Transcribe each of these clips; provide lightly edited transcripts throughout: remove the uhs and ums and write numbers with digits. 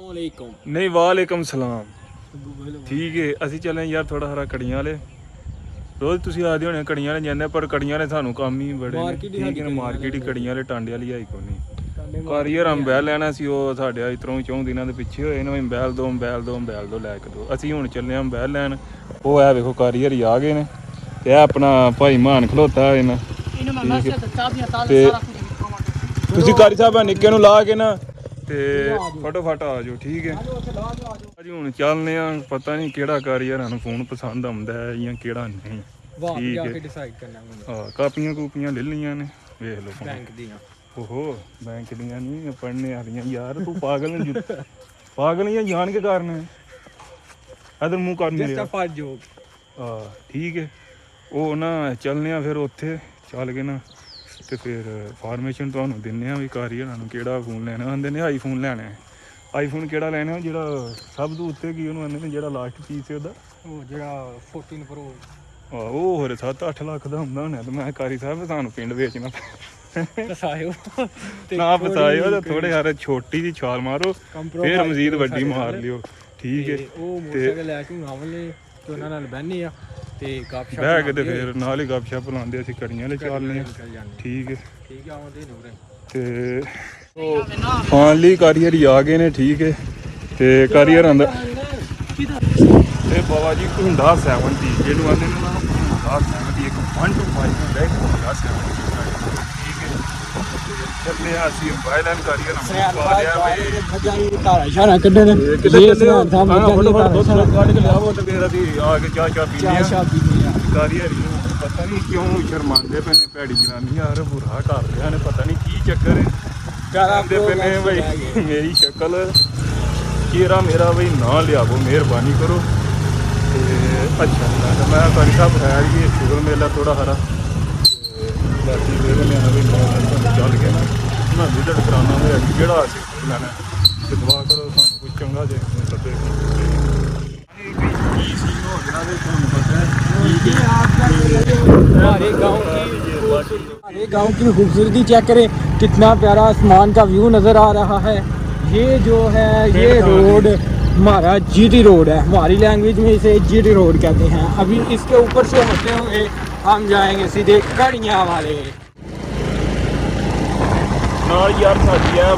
नहीं वालेकुम सलाम ठीक है ਅਸੀਂ ਚੱਲੇ ਯਾਰ ਥੋੜਾ ਹਰਾ ਕੜੀਆਂ ਵਾਲੇ ਰੋਜ਼ ਤੁਸੀਂ ਆਦੇ ਹੋਣੇ ਕੜੀਆਂ ਵਾਲੇ ਜਾਂਦੇ ਪਰ ਕੜੀਆਂ ਵਾਲੇ ਸਾਨੂੰ ਕੰਮ ਹੀ ਬੜੇ ਠੀਕ ਹੈ ਮਾਰਕੀਟ ਹੀ ਕੜੀਆਂ ਵਾਲੇ ਟਾਂਡੇ ਵਾਲੀ ਆਈ ਕੋਈ ਨਹੀਂ ਕਾਰੀਅਰ ਅੰਬੈਲ ਲੈਣਾ ਸੀ ਉਹ ਸਾਡੇ ਇਤਰੋਂ 4 ਦਿਨਾਂ ਦੇ ਪਿੱਛੇ ਹੋਏ ਨੇ ਅੰਬੈਲ ਦੋ ਲੈ ਕੇ ਦੋ ਅਸੀਂ ਹੁਣ ਚੱਲੇ ਆਂ ਅੰਬੈਲ ਲੈਣ ਉਹ ਆ ਵੇਖੋ ਕਾਰੀਅਰ ਹੀ ਆ ਗਏ ਨੇ ਤੇ ਆ ਆਪਣਾ ਭਾਈ ਮਾਨ ਖਲੋਤਾ ਇਹਨਾਂ ਤੇ ਤੁਸੀਂ ਕਾਰੀ ਸਾਹਿਬ ਨਿੱਕੇ ਨੂੰ ਲਾ ਕੇ ਨਾ ਤੇ ਫਟਾਫਟ ਆ ਜਾਓ ਠੀਕ ਹੈ ਜੀ ਹੁਣ ਚੱਲਨੇ ਆ ਪਤਾ ਨਹੀਂ ਕਿਹੜਾ ਕਾਰੀਗਰ ਸਾਨੂੰ ਫੋਨ ਪਸੰਦ ਆਉਂਦਾ ਹੈ ਜਾਂ ਕਿਹੜਾ ਨਹੀਂ ਠੀਕ ਹੈ ਡਿਸਾਈਡ ਕਰਨਾ ਹਾਂ ਕਾਪੀਆਂ ਕੂਪੀਆਂ ਲੈ ਲਈਆਂ ਨੇ ਵੇਖ ਲਓ ਬੈਂਕ ਦੀਆਂ ਓਹੋ ਬੈਂਕ ਦੀਆਂ ਨਹੀਂ ਪੜ੍ਹਨੇ ਵਾਲੀਆਂ ਯਾਰ ਤੂੰ ਪਾਗਲ ਨਹੀਂ ਪਾਗਲ ਜਾਂ ਜਾਣ ਕੇ ਕਾਰਨ ਇਧਰ ਮੂੰਹ ਕਰ ਮੇਰੇ ਹਾਂ ਠੀਕ ਹੈ ਉਹ ਨਾ ਚੱਲਨੇ ਆ ਫਿਰ ਉੱਥੇ ਚੱਲ ਕੇ ਨਾ ਤੇ ਫਿਰ ਫਾਰਮੇਸ਼ਨ ਤੁਹਾਨੂੰ ਦਿੰਨੇ ਆ ਵੀ ਕਾਰੀਗਰਾਂ ਨੂੰ ਕਿਹੜਾ ਫੋਨ ਲੈਣਾ ਹੁੰਦੇ ਨੇ ਆਈਫੋਨ ਲੈਣਾ ਹੈ ਆਈਫੋਨ ਕਿਹੜਾ ਲੈਣਾ ਜਿਹੜਾ ਸਭ ਤੋਂ ਉੱਤੇ ਕੀ ਉਹਨੂੰ ਆਂਦੇ ਨੇ ਜਿਹੜਾ ਲਾਸਟ ਪੀਸ ਹੈ ਉਹਦਾ ਉਹ ਜਿਹੜਾ 14 ਪ੍ਰੋ ਉਹ ਹੋਰ 7-8 ਲੱਖ ਦਾ ਹੁੰਦਾ ਹੋਣਾ ਤੇ ਮੈਂ ਕਾਰੀ ਸਾਹਿਬ ਤੁਹਾਨੂੰ ਪਿੰਡ ਵੇਚਣਾ ਫਸਾਇਓ ਨਾ ਫਸਾਇਓ ਤੇ ਥੋੜੇ ਹਾਰੇ ਛੋਟੀ ਜਿਹੀ ਛਾਲ ਮਾਰੋ ਫਿਰ ਮਜ਼ੀਦ ਵੱਡੀ ਮਾਰ ਲਿਓ ਠੀਕ ਹੈ ਉਹ ਮੋਟਰਸਾਈਕਲ ਲੈ ਕੇ ਆਵਲੇ ਤੇ ਉਹਨਾਂ ਨਾਲ ਬਹਿਨੇ ਆ ਤੇ ਗੱਪਸ਼ਪ ਬਹਿ ਕੇ ਤੇ ਫਿਰ ਨਾਲ ਹੀ ਗੱਪਸ਼ਪ ਲਾਉਂਦੇ ਅਸੀਂ ਕੜੀਆਂ ਵਾਲੇ ਚੱਲਨੇ ਆ ਠੀਕ ਹੈ ਆਉਂਦੇ ਨੇ ਤੇ ਫਾਈਨਲੀ ਕਾਰੀਅਰ ਹੀ ਆ ਗਏ ਨੇ ਠੀਕ ਹੈ ਤੇ ਕਾਰੀਅਰ ਆਂਦਾ ਇਹ ਬਾਬਾ ਜੀ ਹੁੰਦਾ 70 ਜਿਹਨੂੰ ਆਂਦੇ ਨੇ ਨਾ ਹੁੰਦਾ 70 ਇੱਕ 1 to 5 ਹੁੰਦਾ ਇੱਕ ਹੁੰਦਾ 70 ਠੀਕ ਹੈ ਚੱਲੇ ਆ ਅਸੀਂ ਬਾਇਲਨ ਕਾਰੀਅਰ ਨੂੰ ਪਾ ਲਿਆ ਵੇ ਭਜਾਈ ਤਾਰਾ ਇਸ਼ਾਰਾ ਕੱਢਣ ਇਹ ਸਾਹਮਣੇ ਕੱਢ ਕੇ ਲਿਆਵੋ ਤੇ ਫਿਰ ਅਸੀਂ ਆ ਕੇ ਚਾਹ ਪੀਂਦੇ ਆ ਕਾਰੀਅਰ ਨੂੰ ਪਤਾ ਨਹੀਂ ਕਿਉਂ ਸ਼ਰਮਾਉਂਦੇ ਪਏ ਨੇ ਭੈੜੀ ਜਨਾਨੀ ਯਾਰ ਬੁਰਾ ਕਰ ਰਿਹਾ ਨੇ ਪਤਾ ਨਹੀਂ ਕੀ ਚੱਕਰ ਹੈ ਕਹਿੰਦੇ ਪਏ ਨੇ ਬਈ ਮੇਰੀ ਸ਼ਕਲ ਚਿਹਰਾ ਮੇਰਾ ਬਈ ਨਾ ਲਿਆਵੋ ਮਿਹਰਬਾਨੀ ਕਰੋ ਤੇ ਅੱਛਾ ਮੈਂ ਕਾਰੀ ਸਾਹਿਬ ਹੈ ਜੀ ਸ਼ੁਗਰ ਮੇਲਾ ਥੋੜਾ ਹਰਾ ਬਾਕੀ ਮੇਰੇ ਨੇ ਹਵੇ ਚੱਲ ਗਿਆ ਨਾ ਮੈਂ ਵਿਜ਼ਿਟ ਕਰਾਉਣਾ ਹੋਇਆ ਜਿਹੜਾ ਅਸੀਂ ਲੈਣਾ ਤੇ ਦੁਆ ਕਰੋ ਸਾਨੂੰ ਕੋਈ ਚੰਗਾ ਜਿਹਾ ਲੱਭੇ हमारे गांव की खूबसूरती चेक करें कितना प्यारा आसमान का व्यू नज़र आ रहा है ये जो है ये रोड हमारा जीटी रोड है हमारी लैंग्वेज में इसे जीटी रोड कहते हैं अभी इसके ऊपर से होते हुए हम जाएंगे सीधे कड़ियाँ वाले यार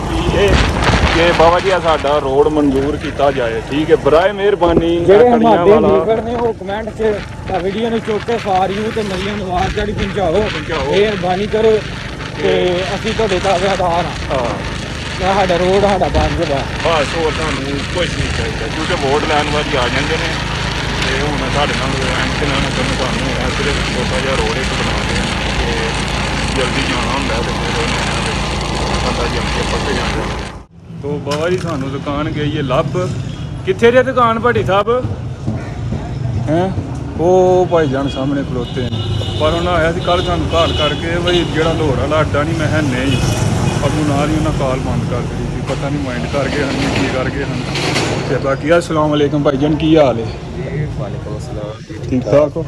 कि बाबा जी साडा रोड मंजूर किया जाए ठीक है बराए मेहरबानी कमेंट च वीडियो ने चुक के फॉर यू ते मरियम नवाज जड़ी पहुंचाओ मेहरबानी करो ते ਅਸੀਂ ਤੁਹਾਡੇ ਤਾਬੇਦਾਰ ਹਾਂ ਸਾਡਾ ਰੋਡ ਸਾਡਾ ਬਣ ਜਾਵੇ ਬਸ ਹੋਰ ਤੁਹਾਨੂੰ ਕੁਝ ਨਹੀਂ ਚਾਹੀਦਾ ਕਿਉਂਕਿ ਵੋਟ ਲੈਣ ਵਾਲੀ ਆ ਜਾਂਦੇ ਨੇ ਤੇ ਹੁਣ ਸਾਡੇ ਨਾਲ ਐਂਟਨ ਨਾਲ ਤੁਹਾਨੂੰ ਹੈ ਸਿਰਫ ਛੋਟਾ ਜਿਹਾ ਰੋਡ ਇੱਕ ਬਣਾ ਰਹੇ ਆ ਤੇ ਜਲਦੀ ਜਾਣਾ ਹੁੰਦਾ ਤੇ ਫਿਰ ਉਹਨੇ ਬੰਦਾ ਜੰਮ ਕੇ ਪੱਕੇ ਜਾਂਦਾ तो बाबा जी सानू दुकान गई है लभ कितने दी दुकान भाटी साहब हैं वो भाई जान सामने खलोते हैं पर उन्हें आया कल सानू कॉल करके बई जो लाहौर वाला अड्डा नहीं मैं नहीं अगू नाल ही उन्हें कॉल बंद कर दी थी पता नहीं माइंड कर गए हैं की कर गए हैं तो बाकी अस्सलाम वालेकुम भाई जान की हाल है वालेकुम अस्सलाम ठीक ठाक हो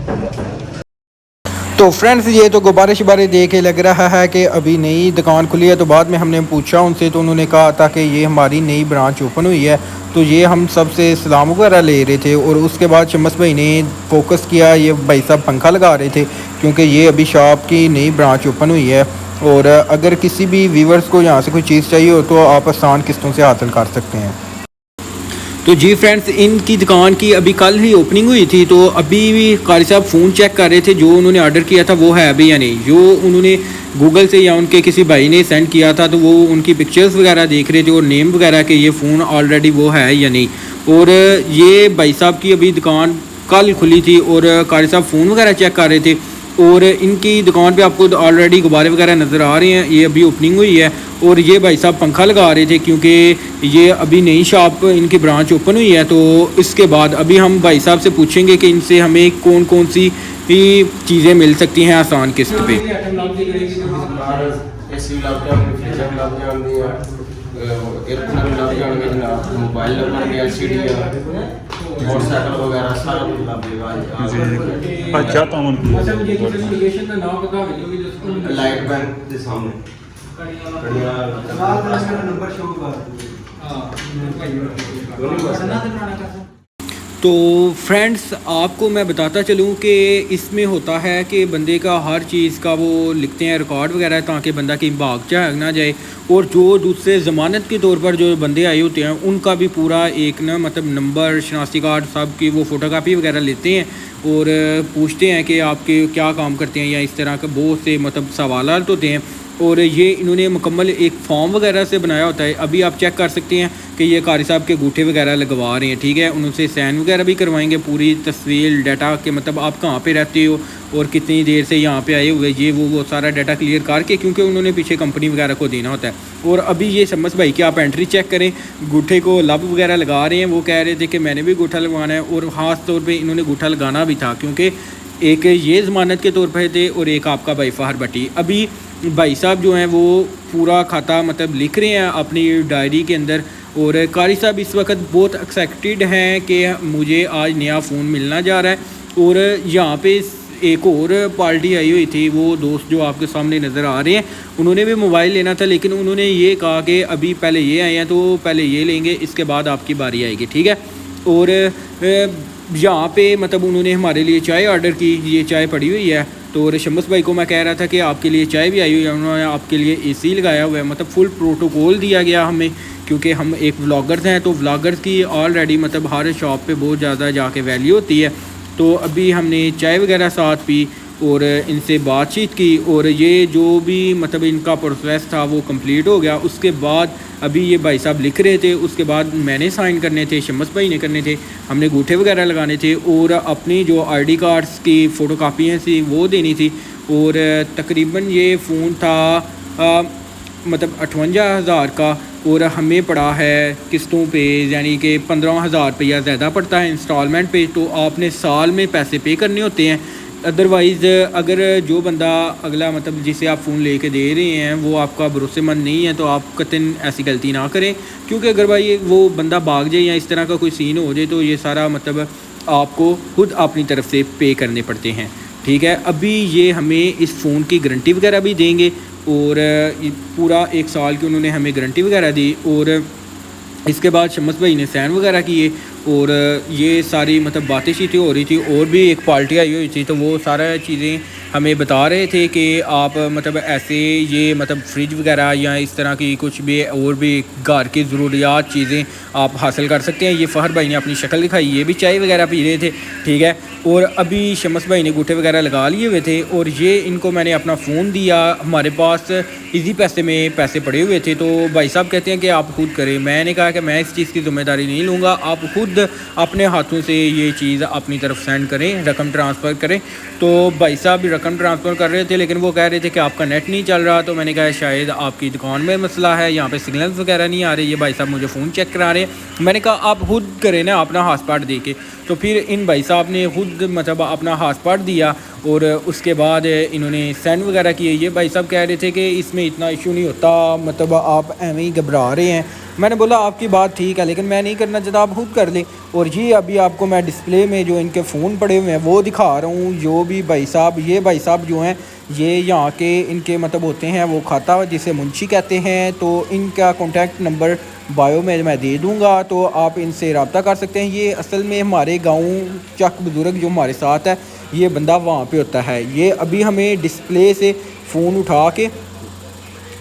तो फ्रेंड्स ये तो गुब्बारे शुब्बारे देख के लग रहा है कि अभी नई दुकान खुली है तो बाद में हमने पूछा उनसे तो उन्होंने कहा था कि ये हमारी नई ब्रांच ओपन हुई है तो ये हम सबसे सलाम वगैरह ले रहे थे और उसके बाद शम्स भाई ने फोकस किया ये भाई साहब पंखा लगा रहे थे क्योंकि ये अभी शॉप की नई ब्रांच ओपन हुई है और अगर किसी भी व्यूवर्स को यहाँ से कोई चीज़ चाहिए हो तो आप आसान किस्तों से हासिल कर सकते हैं तो जी फ्रेंड्स इनकी दुकान की अभी कल ही ओपनिंग हुई थी तो अभी भी कारी साहब फ़ोन चेक कर रहे थे जो उन्होंने ऑर्डर किया था वो है अभी या नहीं जो उन्होंने गूगल से या उनके किसी भाई ने सेंड किया था तो वो उनकी पिक्चर्स वगैरह देख रहे थे और नेम वगैरह के ये फ़ोन ऑलरेडी वो है या नहीं और ये भाई साहब की अभी दुकान कल खुली थी और कारी साहब फ़ोन वगैरह चेक कर रहे थे और इनकी दुकान पे आपको ऑलरेडी गुब्बारे वगैरह नज़र आ रहे हैं ये अभी ओपनिंग हुई है और ये भाई साहब पंखा लगा रहे थे क्योंकि ये अभी नई शॉप इनकी ब्रांच ओपन हुई है तो इसके बाद अभी हम भाई साहब से पूछेंगे कि इनसे हमें कौन कौन सी चीज़ें मिल सकती हैं आसान किस्त पे मोटरसाइकिल वगैरह सारा कुछ लग जाएगा अच्छा तो अच्छा मुझे किसी लोकेशन का नाम पता है लाइट बैंक के सामने नंबर शो कर तो फ्रेंड्स आपको मैं बताता चलूँ कि इसमें होता है कि बंदे का हर चीज़ का वो लिखते हैं रिकॉर्ड वगैरह, ताकि बंदा कहीं भाग जाग ना जाए। और जो दूसरे ज़मानत के तौर पर जो बंदे आए होते हैं उनका भी पूरा एक ना मतलब नंबर, शनाख्ती कार्ड सब की वो फ़ोटोकॉपी वगैरह लेते हैं और पूछते हैं कि आपके क्या काम करते हैं, या इस तरह के बहुत से मतलब सवालात होते हैं। और ये इन्होंने मुकम्मल एक फॉर्म वगैरह से बनाया होता है। अभी आप चेक कर सकते हैं कि ये कारी साहब के अंगूठे वगैरह लगवा रहे हैं, ठीक है। उनसे साइन वगैरह भी करवाएंगे, पूरी तस्वीर डाटा के मतलब आप कहाँ पे रहते हो और कितनी देर से यहाँ पे आए हुए, ये वो सारा डाटा क्लियर करके, क्योंकि उन्होंने पीछे कंपनी वगैरह को देना होता है। और अभी ये शम्स भाई की आप एंट्री चेक करें, अंगूठे को लब वगैरह लगा रहे हैं। वो कह रहे थे कि मैंने भी अंगूठा लगवाना है, और ख़ास तौर पर इन्होंने अंगूठा लगाना भी था, क्योंकि एक ये ज़मानत के तौर पर थे और एक आपका भाई फ़हर भट्टी। अभी भाई साहब जो हैं वो पूरा खाता मतलब लिख रहे हैं अपनी डायरी के अंदर। और कारी साहब इस वक्त बहुत एक्साइटेड हैं कि मुझे आज नया फ़ोन मिलना जा रहा है। और यहाँ पे एक और पार्टी आई हुई थी, वो दोस्त जो आपके सामने नज़र आ रहे हैं, उन्होंने भी मोबाइल लेना था, लेकिन उन्होंने ये कहा कि अभी पहले ये आए हैं तो पहले ये लेंगे, इसके बाद आपकी बारी आएगी, ठीक है। और यहाँ पे मतलब उन्होंने हमारे लिए चाय ऑर्डर की, ये चाय पड़ी हुई है। तो और शम्स भाई को मैं कह रहा था कि आपके लिए चाय भी आई हुई है, उन्होंने आपके लिए एसी लगाया हुआ है, मतलब फुल प्रोटोकॉल दिया गया हमें, क्योंकि हम एक व्लॉगर्स हैं। तो व्लॉगर्स की ऑलरेडी मतलब हर शॉप पे बहुत ज़्यादा जाके वैल्यू होती है। तो अभी हमने चाय वगैरह साथ पी और इनसे बातचीत की, और ये जो भी मतलब इनका प्रोसेस था वो कंप्लीट हो गया। उसके बाद अभी ये भाई साहब लिख रहे थे, उसके बाद मैंने साइन करने थे, शम्स भाई ने करने थे, हमने अंगूठे वगैरह लगाने थे, और अपनी जो आईडी कार्ड्स की फ़ोटोकॉपियाँ थी वो देनी थी। और तकरीबन ये फ़ोन था मतलब 58,000 का, और हमें पड़ा है किस्तों पे, यानी कि 15,000 रुपया ज़्यादा पड़ता है इंस्टॉलमेंट पे। तो आपने साल में पैसे पे करने होते हैं। अदरवाइज़ अगर जो बंदा अगला मतलब जिसे आप फ़ोन लेके दे रहे हैं वो आपका भरोसेमंद नहीं है, तो आप कतई ऐसी गलती ना करें, क्योंकि अगर भाई वो बंदा भाग जाए या इस तरह का कोई सीन हो जाए तो ये सारा मतलब आपको खुद अपनी तरफ से पे करने पड़ते हैं, ठीक है। अभी ये हमें इस फ़ोन की गारंटी वगैरह भी देंगे, और पूरा 1 साल की उन्होंने हमें गारंटी वगैरह दी। और इसके बाद शम्स भाई ने साइन वगैरह किए, और ये सारी मतलब बातें शीतें हो रही थी। और भी एक पार्टी आई हुई थी, तो वो सारा चीज़ें हमें बता रहे थे कि आप मतलब ऐसे ये मतलब फ्रिज वगैरह या इस तरह की कुछ भी और भी घर की ज़रूरियात चीज़ें आप हासिल कर सकते हैं। ये फ़हर भाई ने अपनी शक्ल दिखाई, ये भी चाय वगैरह पी रहे थे, ठीक है। और अभी शम्स भाई ने अंगूठे वगैरह लगा लिए हुए थे, और ये इनको मैंने अपना फ़ोन दिया, हमारे पास इजी पैसे में पैसे पड़े हुए थे। तो भाई साहब कहते हैं कि आप खुद करें। मैंने कहा कि मैं इस चीज़ की ज़िम्मेदारी नहीं लूँगा, आप खुद अपने हाथों से ये चीज़ अपनी तरफ सेंड करें, रकम ट्रांसफ़र करें। तो भाई साहब भी रकम ट्रांसफ़र कर रहे थे, लेकिन वो कह रहे थे कि आपका नेट नहीं चल रहा। तो मैंने कहा शायद आपकी दुकान में मसला है, यहाँ पे सिग्नल्स वगैरह नहीं आ रहे। ये भाई साहब मुझे फ़ोन चेक करा रहे हैं। मैंने कहा आप खुद करें ना अपना हॉटस्पॉट दे के। तो फिर इन भाई साहब ने खुद मतलब अपना हॉटस्पॉट दिया, और उसके बाद इन्होंने सेंड वगैरह किए। ये भाई साहब कह रहे थे कि इसमें इतना इशू नहीं होता, मतलब आप एवं ही घबरा रहे हैं। मैंने बोला आपकी बात ठीक है, लेकिन मैं नहीं करना चाहता, आप खुद कर लें। और ये अभी आपको मैं डिस्प्ले में जो इनके फ़ोन पड़े हुए हैं वो दिखा रहा हूँ। जो भी भाई साहब, ये भाई साहब जो हैं ये यहाँ के इनके मतलब होते हैं वो खाता जिसे मुंशी कहते हैं। तो इनका कॉन्टैक्ट नंबर बायो में मैं दे दूँगा, तो आप इनसे रब्ता कर सकते हैं। ये असल में हमारे गाँव चक बुज़ुर्ग जो हमारे साथ है, ये बंदा वहाँ पे होता है। ये अभी हमें डिस्प्ले से फ़ोन उठा के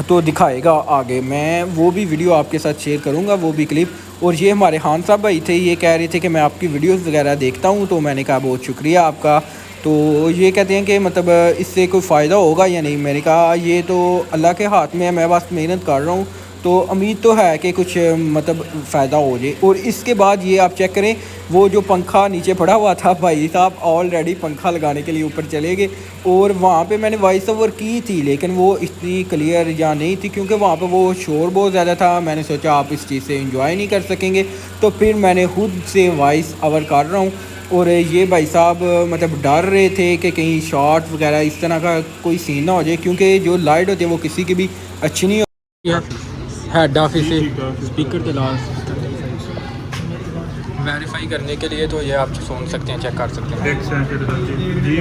तो दिखाएगा आगे, मैं वो भी वीडियो आपके साथ शेयर करूँगा, वो भी क्लिप। और ये हमारे खान साहब भाई थे, ये कह रहे थे कि मैं आपकी वीडियोस वगैरह देखता हूँ। तो मैंने कहा बहुत शुक्रिया आपका। तो ये कहते हैं कि मतलब इससे कोई फ़ायदा होगा या नहीं। मैंने कहा ये तो अल्लाह के हाथ में है, मैं बस मेहनत कर रहा हूँ, तो उम्मीद तो है कि कुछ मतलब फ़ायदा हो जाए। और इसके बाद ये आप चेक करें, वो जो पंखा नीचे पड़ा हुआ था, भाई साहब ऑलरेडी पंखा लगाने के लिए ऊपर चले गए। और वहाँ पे मैंने वॉइस ओवर की थी, लेकिन वो इतनी क्लियर या नहीं थी, क्योंकि वहाँ पे वो शोर बहुत ज़्यादा था। मैंने सोचा आप इस चीज़ से इंजॉय नहीं कर सकेंगे, तो फिर मैंने खुद से वॉइस ओवर कर रहा हूँ। और ये भाई साहब मतलब डर रहे थे कि कहीं शॉट वगैरह इस तरह का कोई सीन ना हो जाए, क्योंकि जो लाइट होती है वो किसी की भी अच्छी नहीं होती है। हेड ऑफिस से स्पीकर के लास्ट वेरीफाई करने के लिए, तो ये आप सुन सकते हैं, चेक कर सकते हैं। जी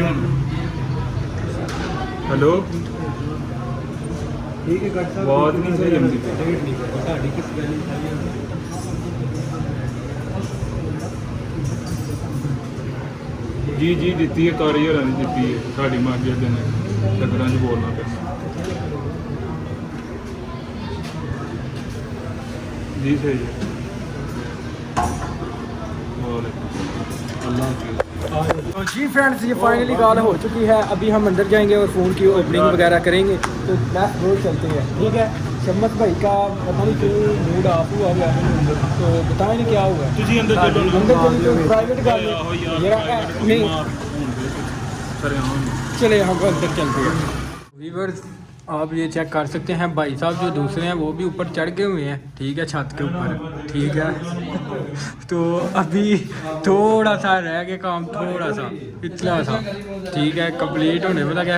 हेलो ठीक है कट साहब बहुत नहीं सही जमदी डेट नहीं पता ਤੁਹਾਡੀ ਕਿਸ ਵੈਲਿਊ ਸਾਰੀ जी ਦਿੱਤੀ ਹੈ ਕਾਰੀਗਰਾਂ ਨੇ ਦਿੱਤੀ ਹੈ ਸਾਡੀ ਮਾਰਕੀਟ ਦੇ ਨੇ ਟੱਕਰਾਂ 'ਚ ਬੋਲਣਾ ਪੈਂਦਾ जी सही है तो जी फ्रेंड्स ये फाइनली कॉल हो चुकी है। अभी हम अंदर जाएंगे और फ़ोन की ओपनिंग वगैरह करेंगे। तो नेक्स्ट रोड चलते हैं, ठीक है। शम्मत भाई का पता नहीं क्यों मूड ऑफ हुआ हुआ है, तो बताएं नहीं क्या हुआ। तुझी अंदर चलो अंदर चलो तो प्राइवेट कर नहीं चले हम अंदर चलते हैं। व्यूअर्स आप ये चेक कर सकते हैं, भाई साहब जो दूसरे हैं वो भी ऊपर चढ़ गए हुए हैं, ठीक है, छत के ऊपर, ठीक है। तो अभी थोड़ा सा रह गया काम, थोड़ा सा इतना सा, ठीक है, कंप्लीट होने में लगा,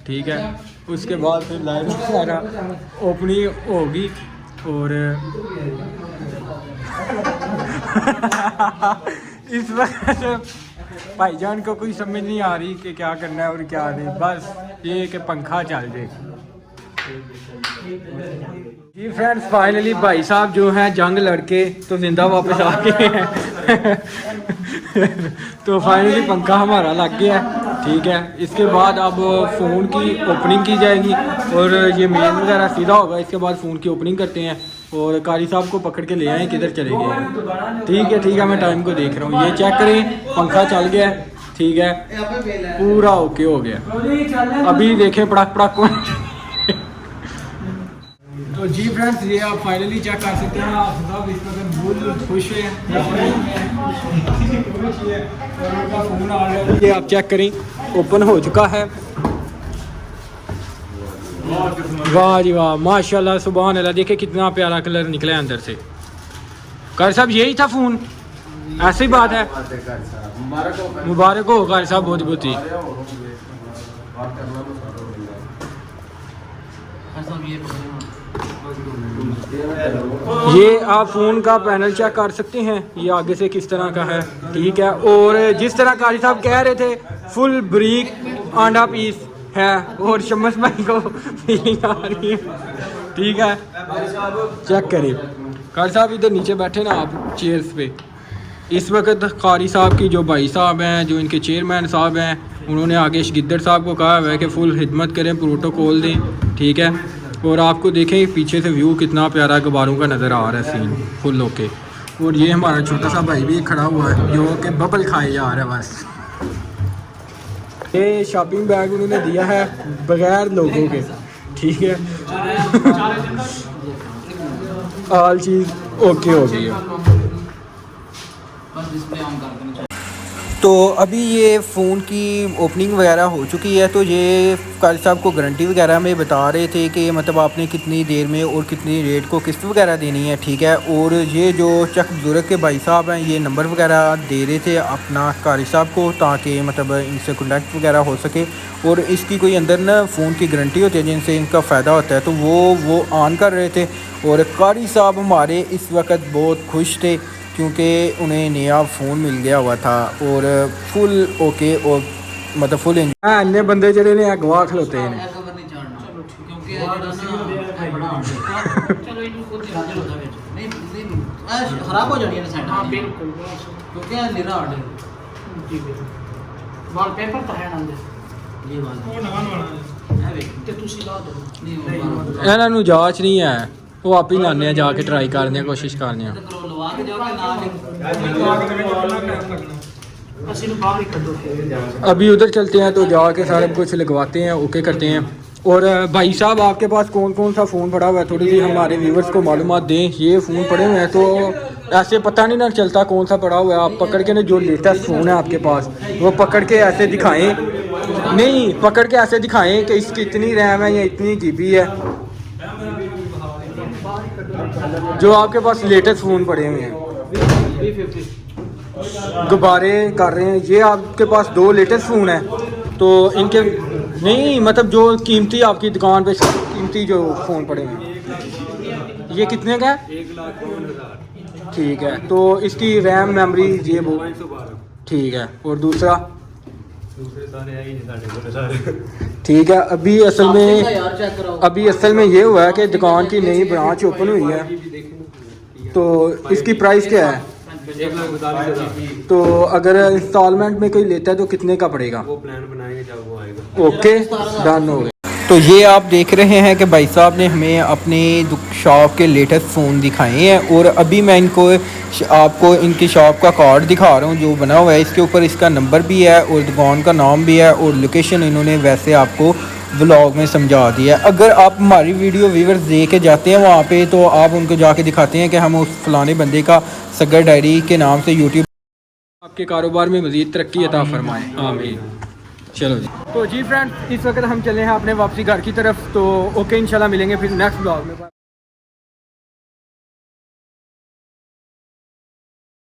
ठीक है। उसके बाद फिर लाइव वगैरह ओपनिंग होगी और इस वक्त भाईजान को कोई समझ नहीं आ रही कि क्या करना है और क्या नहीं, बस ये कि पंखा चल जाए। जी फ्रेंड्स फाइनली भाई साहब जो हैं जंग लड़के तो जिंदा वापस आ गए हैं। तो फाइनली पंखा हमारा लग गया है, ठीक है। इसके बाद अब फ़ोन की ओपनिंग की जाएगी और ये मेन वगैरह सीधा होगा। इसके बाद फ़ोन की ओपनिंग करते हैं और कारी साहब को पकड़ के ले आए, किधर चले गए हैं। ठीक है, मैं टाइम को देख रहा हूँ। ये चेक करें, पंखा चल गया, ठीक है, पूरा ओके हो गया। अभी देखें पड़ाक पड़ाक। तो जी फ्रेंड्स ये आप फाइनली चेक कर सकते हैं, आप सब इस वक्त बहुत खुश हैं और उनका फ़ोन आ गया। ये आप चेक करें, ओपन हो चुका है। वाह जी वाह, माशाल्लाह सुभान अल्लाह। देखिए कितना प्यारा कलर निकला है अंदर से। कार साहब यही था फ़ोन, ऐसी ही बात है। मुबारक हो कार साहब, बहुत बहुत ही। ये आप फ़ोन का पैनल चेक कर सकते हैं, ये आगे से किस तरह का है, ठीक है। और जिस तरह कारी साहब कह रहे थे फुल ब्रीक आंडा पीस है और शम्मस भाई को फीलिंग आ रही है, ठीक है। चेक करिए कारी साहब इधर नीचे बैठे ना आप चेयर्स पे। इस वक्त कारी साहब की जो भाई साहब हैं, जो इनके चेयरमैन साहब हैं, उन्होंने आगे गिद्दर साहब को कहा है कि फुल खिदमत करें, प्रोटोकॉल दें, ठीक है। और आपको देखें पीछे से व्यू कितना प्यारा गुब्बारों का नज़र आ रहा है, सीन फुल ओके। और ये हमारा छोटा सा भाई भी खड़ा हुआ है जो कि बबल खाए जा रहा है बस। ये शॉपिंग बैग उन्होंने दिया है बगैर लोगों के, ठीक है। ऑल चीज़ ओके हो गई है। तो अभी ये फ़ोन की ओपनिंग वगैरह हो चुकी है। तो ये कारी साहब को गारंटी वगैरह में बता रहे थे कि मतलब आपने कितनी देर में और कितनी रेट को किस्त वगैरह देनी है, ठीक है। और ये जो चक बुजुर्ग के भाई साहब हैं, ये नंबर वगैरह दे रहे थे अपना कारी साहब को, ताकि मतलब इनसे कॉन्टैक्ट वगैरह हो सके। और इसकी कोई अंदर ना फ़ोन की गारंटी होती है जिनसे इनका फ़ायदा होता है, तो वो ऑन कर रहे थे। और कारी साहब हमारे इस वक्त बहुत खुश थे क्योंकि उन्हें नया फ़ोन मिल गया हुआ था और फुल ओके और मतलब फुल अन्य बंदे जड़े ने अगवा खलोते हैं। खराब हो जानी है साइड। हां बिल्कुल, क्योंकि अंधेरा आ गया। वॉलपेपर तो है ना अंदर। ये वाला वो नवा वाला है ते तुसी ला दो। नहीं ਇਹਨਾਂ ਨੂੰ ਜਾਂਚ नहीं है, वो आप ही लाने जाके ट्राई करने कोशिश करने। अभी उधर चलते हैं तो जाके सारा कुछ लगवाते हैं, ओके करते हैं। और भाई साहब आपके पास कौन कौन सा फ़ोन पड़ा हुआ है, थोड़ी सी हमारे व्यूवर्स को मालूमात दें। ये फ़ोन पड़े हुए हैं तो ऐसे पता नहीं ना चलता कौन सा पड़ा हुआ है। आप पकड़ के ना जो लेटेस्ट फ़ोन है आपके पास वो पकड़ के ऐसे दिखाएं, नहीं पकड़ के ऐसे दिखाएं कि इसकी इतनी रैम है या इतनी GB है, जो आपके पास लेटेस्ट फ़ोन पड़े हुए हैं। गुब्बारे कर रहे हैं, ये आपके पास 2 लेटेस्ट फ़ोन है तो इनके नहीं मतलब जो कीमती आपकी दुकान पे कीमती जो फ़ोन पड़े हुए हैं, ये कितने का है? 1,52,000, ठीक है। तो इसकी रैम मेमोरी ये वो ठीक है। और दूसरा दूसरे सारे है ही नहीं साढ़े कोल सारे। ठीक है, अभी असल में ये हुआ है कि दुकान की नई ब्रांच ओपन हुई है, तो इसकी प्राइस क्या है? 1,42,000। तो अगर इंस्टॉलमेंट में कोई लेता है तो कितने का पड़ेगा? वो प्लान बनाएंगे जब वो आएगा। ओके, डन हो गया। तो ये आप देख रहे हैं कि भाई साहब ने हमें अपने शॉप के लेटेस्ट फ़ोन दिखाए हैं, और अभी मैं इनको आपको इनकी शॉप का कार्ड दिखा रहा हूँ जो बना हुआ है। इसके ऊपर इसका नंबर भी है और दुकान का नाम भी है, और लोकेशन इन्होंने वैसे आपको व्लॉग में समझा दिया है। अगर आप हमारी वीडियो व्यूअर्स देख के जाते हैं वहाँ पे, तो आप उनको जाके दिखाते हैं कि हम उस फलाने बंदे का सगर डायरी के नाम से यूट्यूब आपके कारोबार में मज़ीद तरक्की अता फरमाएं, आमीन। चलो जी, तो जी फ्रेंड्स, इस वक्त हम चले हैं अपने वापसी घर की तरफ। तो ओके, इंशाल्लाह मिलेंगे फिर नेक्स्ट ब्लॉग में।